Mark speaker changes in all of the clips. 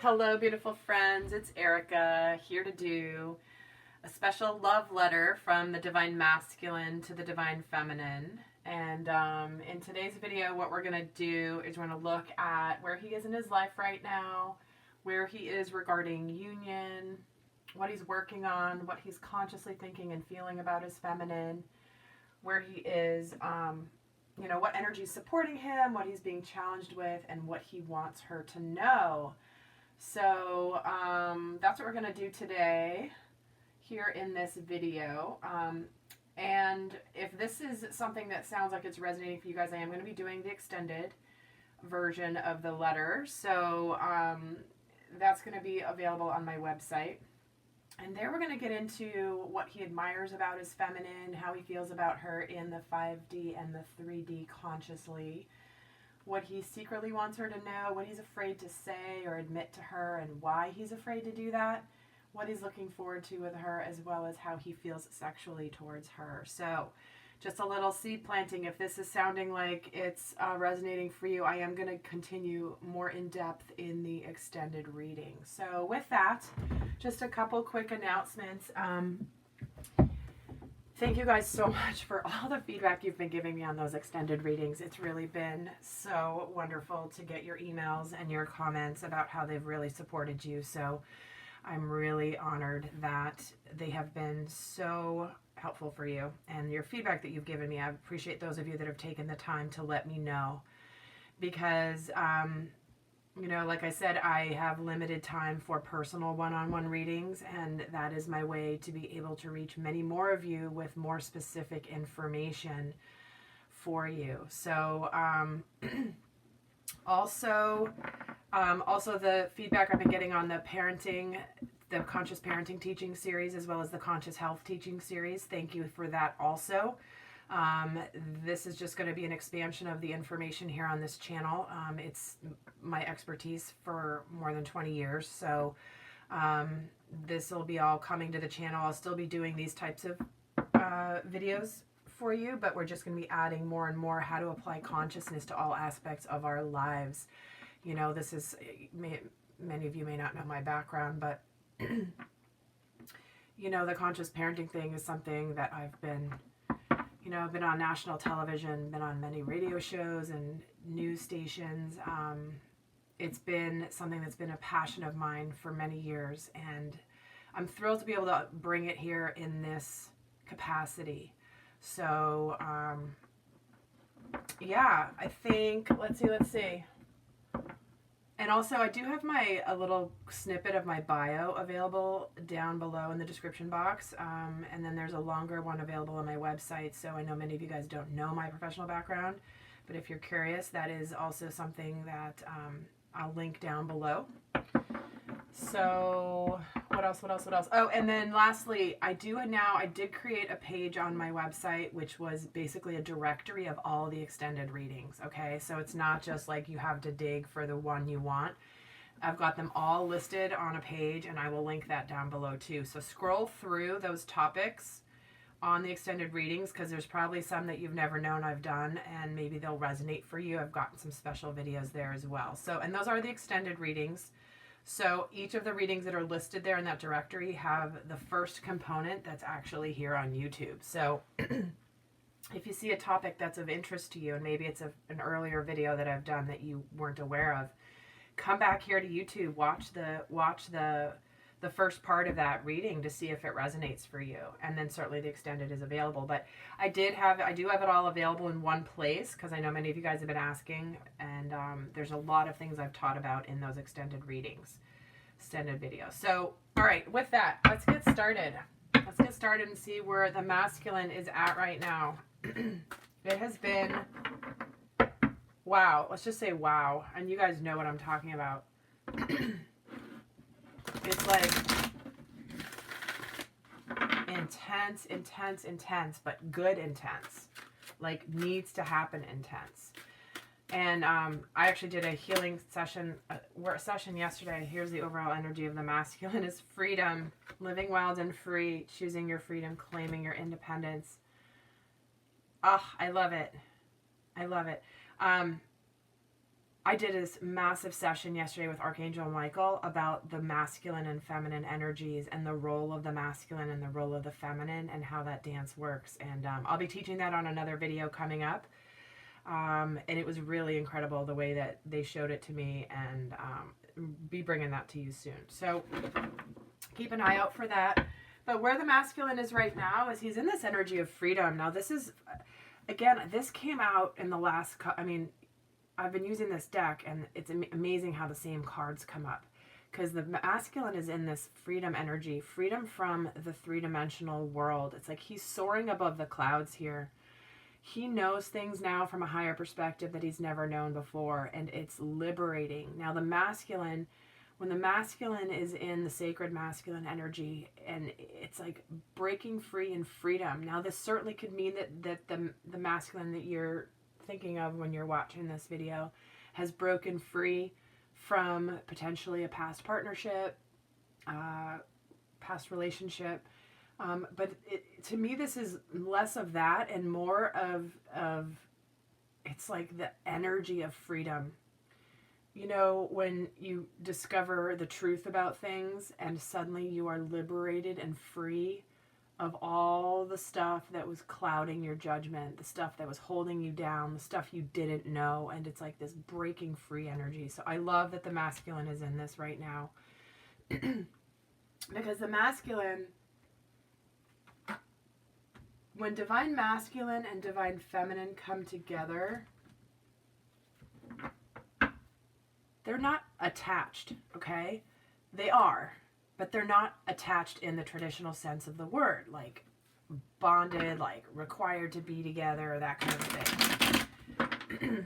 Speaker 1: Hello, beautiful friends. It's Erika here to do a special love letter from the Divine Masculine to the Divine Feminine. And in today's video, what we're going to do is we're going to look at where he is in his life right now, where he is regarding union, what he's working on, what he's consciously thinking and feeling about his feminine, where he is, what energy is supporting him, what he's being challenged with, and what he wants her to know. So that's what we're going to do today here in this video. And if this is something that sounds like it's resonating for you guys, I am going to be doing the extended version of the letter. So that's going to be available on my website. And there we're going to get into what he admires about his feminine, how he feels about her in the 5D and the 3D consciously, what he secretly wants her to know, what he's afraid to say or admit to her, and why he's afraid to do that, what he's looking forward to with her, as well as how he feels sexually towards her. So just a little seed planting. If this is sounding like it's resonating for you, I am going to continue more in depth in the extended reading. So with that, just a couple quick announcements. Thank you guys so much for all the feedback you've been giving me on those extended readings. It's really been so wonderful to get your emails and your comments about how they've really supported you. So I'm really honored that they have been so helpful for you, and your feedback that you've given me. I appreciate those of you that have taken the time to let me know, because like I said, I have limited time for personal one-on-one readings, and that is my way to be able to reach many more of you with more specific information for you. So also the feedback I've been getting on the conscious parenting teaching series, as well as the conscious health teaching series. Thank you for that also. This is just going to be an expansion of the information here on this channel. It's my expertise for more than 20 years. So this will be all coming to the channel. I'll still be doing these types of videos for you, but we're just going to be adding more and more how to apply consciousness to all aspects of our lives. This is, many of you may not know my background, but the conscious parenting thing is something that I've been on national television, been on many radio shows and news stations. It's been something that's been a passion of mine for many years, and I'm thrilled to be able to bring it here in this capacity. So, yeah, I think, let's see. And also, I do have a little snippet of my bio available down below in the description box. And then there's a longer one available on my website. So I know many of you guys don't know my professional background, but if you're curious, that is also something that I'll link down below. So what else? Oh, and then lastly, I did create a page on my website, which was basically a directory of all the extended readings. Okay. So it's not just like you have to dig for the one you want. I've got them all listed on a page, and I will link that down below too. So scroll through those topics on the extended readings, because there's probably some that you've never known I've done, and maybe they'll resonate for you. I've gotten some special videos there as well. So, and those are the extended readings. So each of the readings that are listed there in that directory have the first component that's actually here on YouTube. So if you see a topic that's of interest to you, and maybe it's an earlier video that I've done that you weren't aware of, come back here to YouTube, watch the first part of that reading to see if it resonates for you. And then certainly the extended is available. But I do have it all available in one place, because I know many of you guys have been asking, and there's a lot of things I've taught about in those extended readings, extended videos. So, all right, with that, let's get started. Let's get started and see where the masculine is at right now. It has been, wow, let's just say wow. And you guys know what I'm talking about. It's like intense, but good intense. Like needs to happen intense. And I actually did a healing session yesterday. Here's the overall energy of the masculine is freedom, living wild and free, choosing your freedom, claiming your independence. Ah, I love it. I love it. I did this massive session yesterday with Archangel Michael about the masculine and feminine energies and the role of the masculine and the role of the feminine and how that dance works. And I'll be teaching that on another video coming up. And it was really incredible the way that they showed it to me, and be bringing that to you soon. So keep an eye out for that. But where the masculine is right now is he's in this energy of freedom. Now this is, again, this came out in the last, I've been using this deck, and it's amazing how the same cards come up, because the masculine is in this freedom energy, freedom from the three-dimensional world. It's like he's soaring above the clouds here. He knows things now from a higher perspective that he's never known before, and it's liberating. Now the masculine, when the masculine is in the sacred masculine energy, and it's like breaking free in freedom. Now this certainly could mean that the masculine that you're thinking of when you're watching this video has broken free from potentially a past partnership, past relationship. But to me, this is less of that and more of it's like the energy of freedom. You know, when you discover the truth about things and suddenly you are liberated and free of all the stuff that was clouding your judgment, the stuff that was holding you down, the stuff you didn't know, and it's like this breaking free energy. So I love that the masculine is in this right now. Because the masculine, when divine masculine and divine feminine come together, they're not attached, okay? They are. But they're not attached in the traditional sense of the word, like bonded, like required to be together, that kind of thing.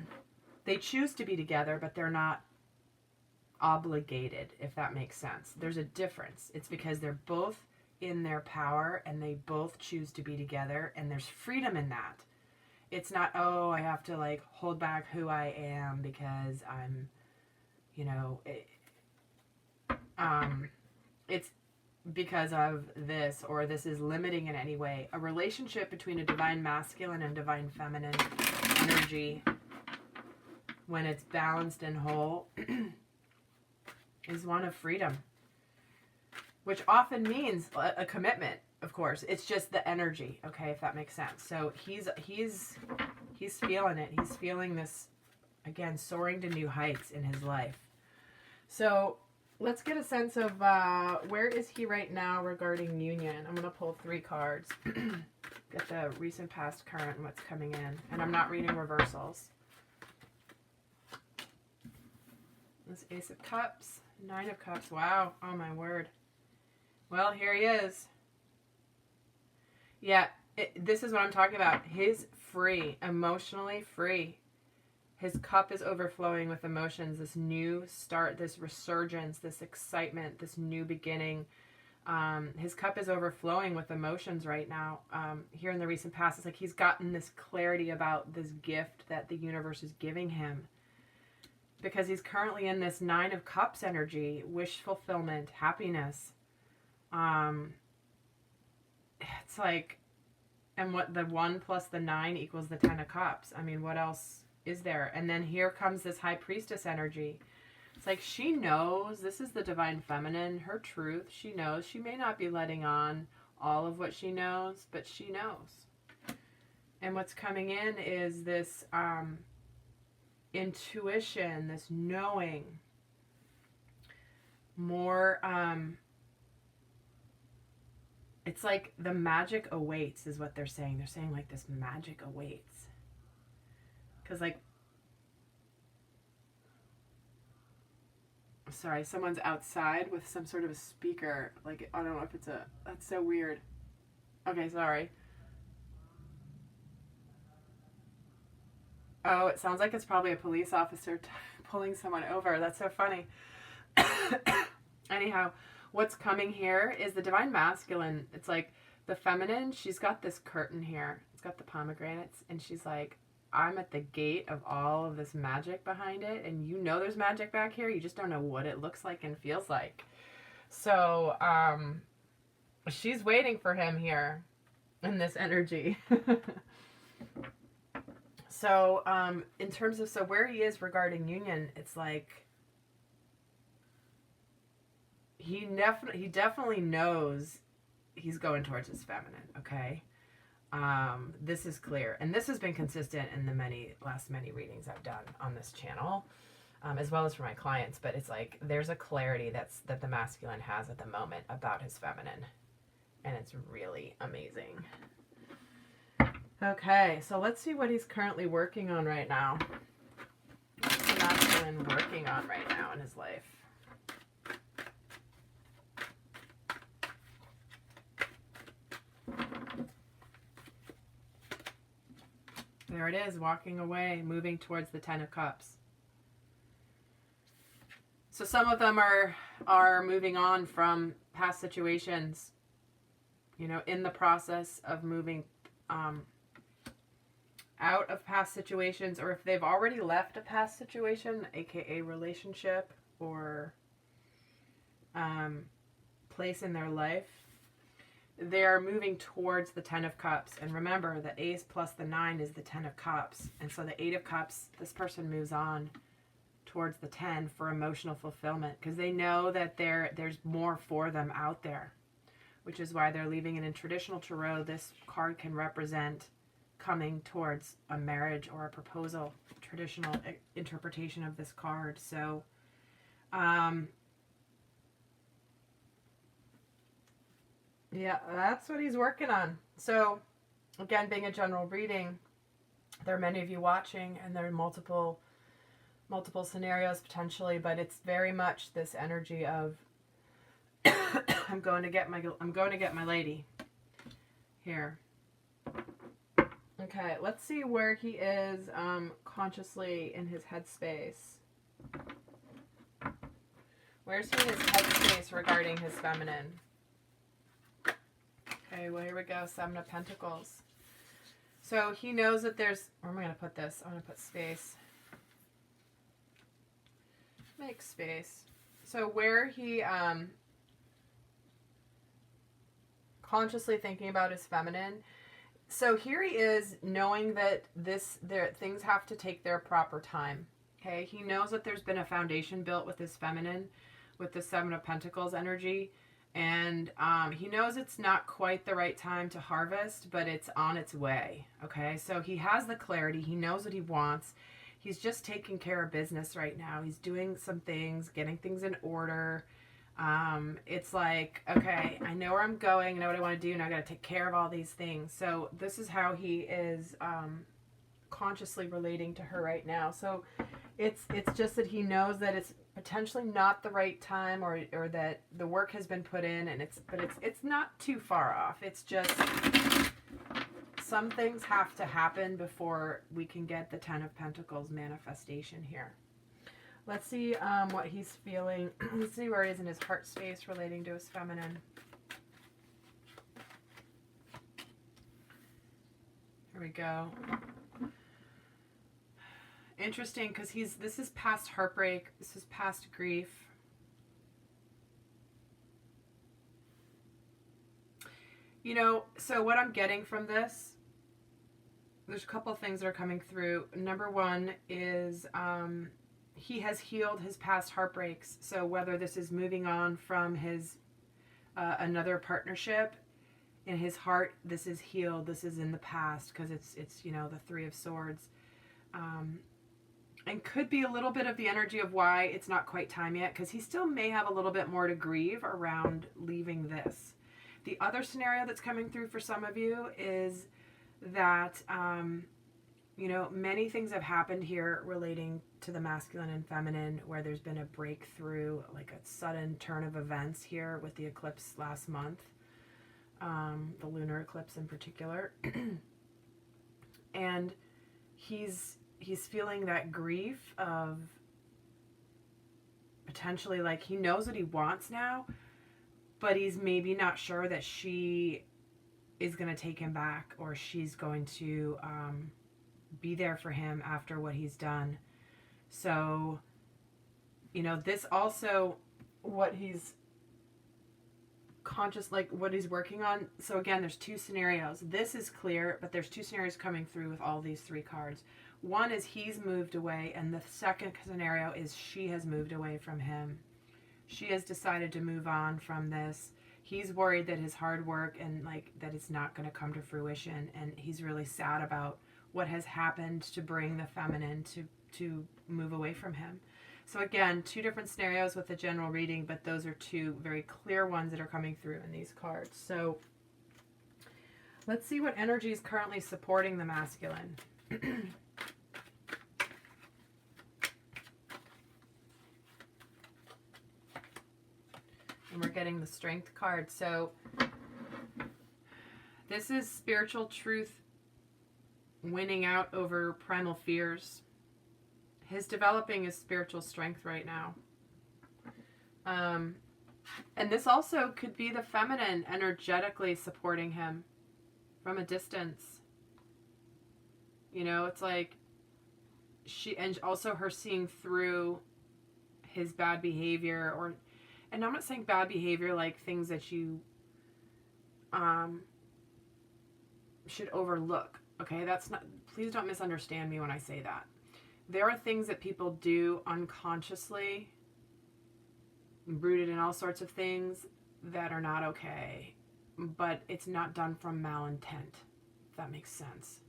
Speaker 1: They choose to be together, but they're not obligated, if that makes sense. There's a difference. It's because they're both in their power and they both choose to be together, and there's freedom in that. It's not, oh, I have to like hold back who I am because I'm, you know, it's because of this, or this is limiting in any way. A relationship between a divine masculine and divine feminine energy, when it's balanced and whole, is one of freedom, which often means a commitment, of course. It's just the energy, okay, if that makes sense. So he's feeling it. He's feeling this, again, soaring to new heights in his life. So let's get a sense of where is he right now regarding union. I'm going to pull 3 cards. Get the recent, past, current, and what's coming in. And I'm not reading reversals. This Ace of Cups, 9 of Cups. Wow. Oh, my word. Well, here he is. Yeah, this is what I'm talking about. He's free, emotionally free. His cup is overflowing with emotions, this new start, this resurgence, this excitement, this new beginning. His cup is overflowing with emotions right now. Here in the recent past, it's like he's gotten this clarity about this gift that the universe is giving him. Because he's currently in this 9 of Cups energy, wish fulfillment, happiness. It's like, and what the 1 plus the 9 equals the 10 of Cups. I mean, what else is there? And then here comes this High Priestess energy. It's like she knows this is the divine feminine, her truth. She knows. She may not be letting on all of what she knows, but she knows. And what's coming in is this intuition, this knowing. More, it's like the magic awaits is what they're saying. They're saying like this magic awaits. Because, like, sorry, someone's outside with some sort of a speaker. Like, I don't know if it's that's so weird. Okay, sorry. Oh, it sounds like it's probably a police officer pulling someone over. That's so funny. Anyhow, what's coming here is the divine masculine. It's like the feminine, she's got this curtain here. It's got the pomegranates, and she's like, I'm at the gate of all of this magic behind it, and you know there's magic back here, you just don't know what it looks like and feels like. So, she's waiting for him here in this energy. So, in terms of, so where he is regarding union, it's like, he definitely knows he's going towards his feminine, okay? This is clear. And this has been consistent in the last many readings I've done on this channel, as well as for my clients. But it's like, there's a clarity that the masculine has at the moment about his feminine. And it's really amazing. Okay, so let's see what he's currently working on right now. What's the masculine working on right now in his life? There it is, walking away, moving towards the Ten of Cups. So some of them are moving on from past situations, you know, in the process of moving out of past situations, or if they've already left a past situation, aka relationship or place in their life, they are moving towards the Ten of Cups. And remember, the Ace plus the 9 is the Ten of Cups. And so the 8 of Cups, this person moves on towards the 10 for emotional fulfillment, because they know that there's more for them out there, which is why they're leaving it. In traditional tarot, this card can represent coming towards a marriage or a proposal, traditional interpretation of this card. So yeah, that's what he's working on. So again, being a general reading, there are many of you watching, and there are multiple scenarios potentially, but it's very much this energy of I'm going to get my lady here. Okay, let's see where he is consciously in his headspace. Where's he in his headspace regarding his feminine? Okay, well, here we go. 7 of Pentacles. So he knows that there's, where am I going to put this? I'm going to put space. Make space. So where he consciously thinking about his feminine. So here he is knowing that things have to take their proper time. Okay, he knows that there's been a foundation built with his feminine, with the 7 of Pentacles energy. And he knows it's not quite the right time to harvest, but it's on its way. Okay, so he has the clarity. He knows what he wants. He's just taking care of business right now. He's doing some things, getting things in order. It's like, okay, I know where I'm going, I know what I want to do, and I got to take care of all these things. So this is how he is consciously relating to her right now. So it's just that he knows that it's potentially not the right time, or that the work has been put in, and it's not too far off. It's just some things have to happen before we can get the 10 of Pentacles manifestation here. Let's see what he's feeling. Let's see where he is in his heart space relating to his feminine. Here we go. Interesting, because this is past heartbreak. This is past grief. You know, so what I'm getting from this, there's a couple of things that are coming through. Number one is he has healed his past heartbreaks. So whether this is moving on from his another partnership, in his heart, this is healed. This is in the past, because it's you know, the 3 of Swords. And could be a little bit of the energy of why it's not quite time yet, because he still may have a little bit more to grieve around leaving this. The other scenario that's coming through for some of you is that, you know, many things have happened here relating to the masculine and feminine, where there's been a breakthrough, like a sudden turn of events here with the eclipse last month, the lunar eclipse in particular. And he's feeling that grief of potentially, like, he knows what he wants now, but he's maybe not sure that she is going to take him back, or she's going to be there for him after what he's done. So, you know, this also, what he's conscious, like what he's working on. So again, there's 2 scenarios. This is clear, but there's 2 scenarios coming through with all these 3 cards. one is he's moved away, and the second scenario is she has moved away from him. She has decided to move on from this. He's worried that his hard work and like that it's not going to come to fruition, and he's really sad about what has happened to bring the feminine to move away from him. So again, two different scenarios with the general reading, but those are two very clear ones that are coming through in these cards. So let's see what energy is currently supporting the masculine. And we're getting the Strength card. So this is spiritual truth winning out over primal fears. His developing his spiritual strength right now. And this also could be the feminine energetically supporting him from a distance. You know, it's like and also her seeing through his bad behavior, and I'm not saying bad behavior like things that you should overlook. Okay, that's not, please don't misunderstand me when I say that. There are things that people do unconsciously, rooted in all sorts of things, that are not okay, but it's not done from malintent, if that makes sense.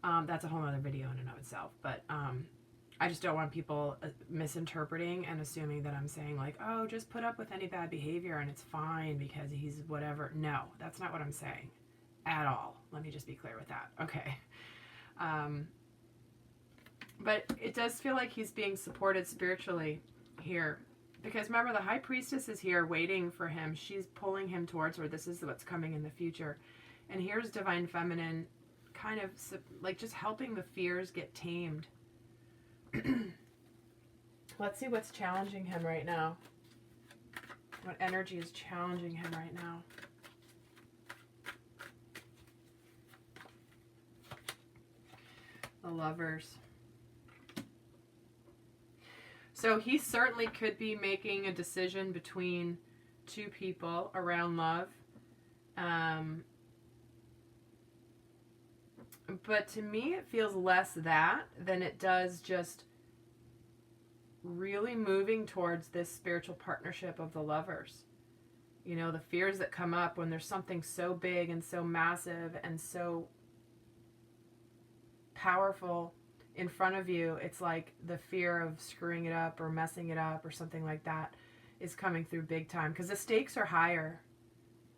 Speaker 1: That's a whole other video in and of itself, but I just don't want people misinterpreting and assuming that I'm saying like, oh, just put up with any bad behavior and it's fine because he's whatever. No, that's not what I'm saying at all. Let me just be clear with that. Okay. But it does feel like he's being supported spiritually here. Because remember, the High Priestess is here waiting for him. She's pulling him towards her. This is what's coming in the future. And here's Divine Feminine kind of like just helping the fears get tamed. Let's see what's challenging him right now. What energy is challenging him right now? The Lovers. So he certainly could be making a decision between two people around love. But to me, it feels less that than it does just really moving towards this spiritual partnership of the lovers. You know, the fears that come up when there's something so big and so massive and so powerful in front of you, it's like the fear of screwing it up or messing it up or something like that is coming through big time, because the stakes are higher.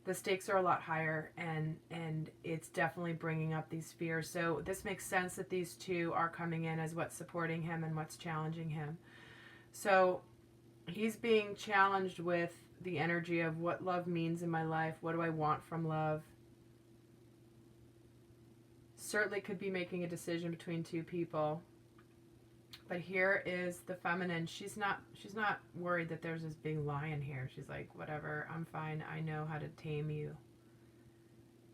Speaker 1: The stakes are a lot higher, and it's definitely bringing up these fears. So this makes sense that these two are coming in as what's supporting him and what's challenging him. So he's being challenged with the energy of what love means in my life. What do I want from love? Certainly could be making a decision between two people. But here is the feminine. She's not worried that there's this big lion here. She's like, whatever, I'm fine. I know how to tame you.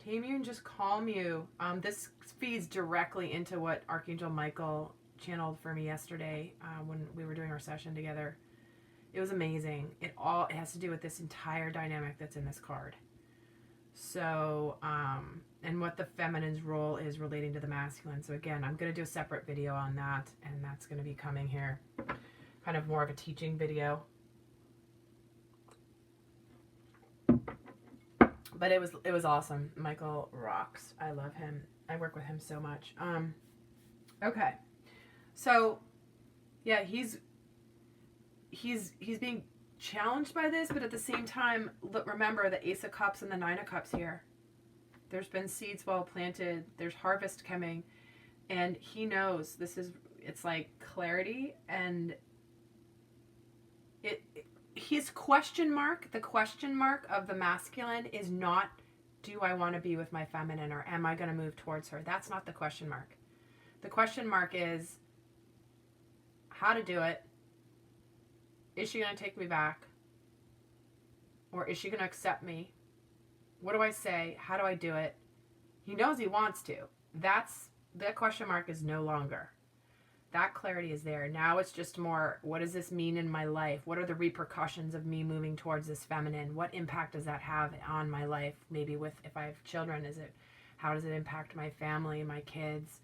Speaker 1: Tame you and just calm you. This feeds directly into what Archangel Michael channeled for me yesterday when we were doing our session together. It was amazing. It has to do with this entire dynamic that's in this card. So, and what the feminine's role is relating to the masculine. So again, I'm going to do a separate video on that, and that's going to be coming here. Kind of more of a teaching video. But it was awesome. Michael rocks. I love him. I work with him so much. Okay. So, yeah, he's being challenged by this, but at the same time, remember the Ace of Cups and the Nine of Cups here. There's been seeds well planted. There's harvest coming, and he knows it's like clarity, and his question mark, the question mark of the masculine is not, do I want to be with my feminine, or am I going to move towards her? That's not the question mark. The question mark is how to do it. Is she going to take me back? Or is she going to accept me? What do I say? How do I do it? He knows he wants to. That question mark is no longer. That clarity is there. Now it's just more, what does this mean in my life? What are the repercussions of me moving towards this feminine? What impact does that have on my life? Maybe if I have children, how does it impact my family, my kids?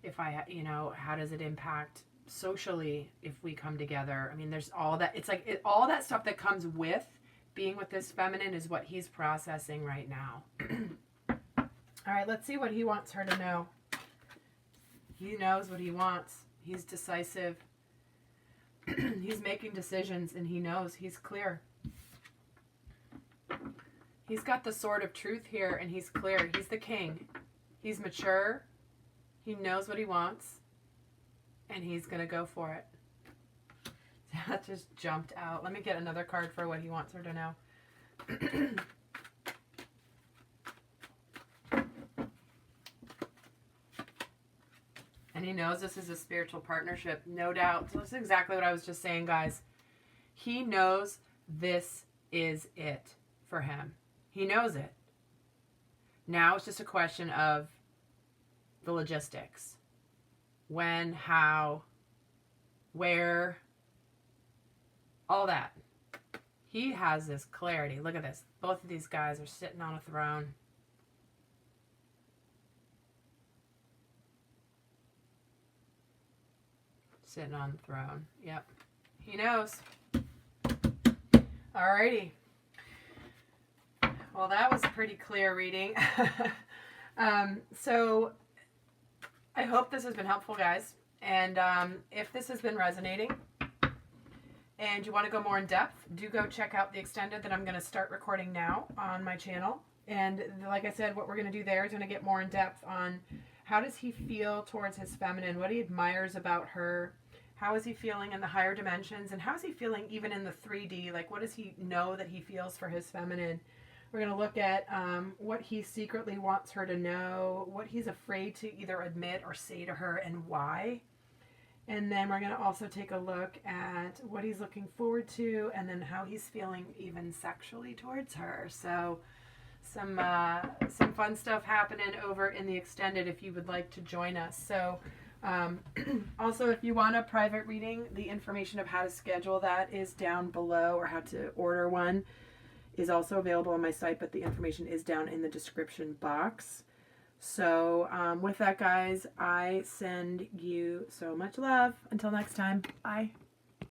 Speaker 1: if I, you know, how does it impact socially if we come together? I mean, there's all that. It's like all that stuff that comes with being with this feminine is what he's processing right now. All right, let's see what he wants her to know. He knows what he wants. He's decisive. He's making decisions, and he knows. He's clear. He's got the sword of truth here, and he's clear. He's the king. He's mature. He knows what he wants, and he's going to go for it. That just jumped out. Let me get another card for what he wants her to know. And he knows this is a spiritual partnership, no doubt. So that's exactly what I was just saying, guys. He knows this is it for him. He knows it. Now it's just a question of the logistics. When, how, where, all that. He has this clarity. Look at this. Both of these guys are sitting on a throne. Sitting on the throne. Yep. He knows. Alrighty. Well, that was a pretty clear reading. So I hope this has been helpful, guys. And if this has been resonating and you want to go more in depth, do go check out the extended that I'm going to start recording now on my channel. And like I said, what we're going to do there is going to get more in depth on how does he feel towards his feminine, what he admires about her, how is he feeling in the higher dimensions, and how is he feeling even in the 3D? Like, what does he know that he feels for his feminine? We're going to look at what he secretly wants her to know, what he's afraid to either admit or say to her, and why. And then we're going to also take a look at what he's looking forward to, and then how he's feeling even sexually towards her. So some fun stuff happening over in the extended if you would like to join us. So also, if you want a private reading, the information of how to schedule that is down below, or how to order one is also available on my site, but the information is down in the description box. So with that, guys, I send you so much love. Until next time, bye.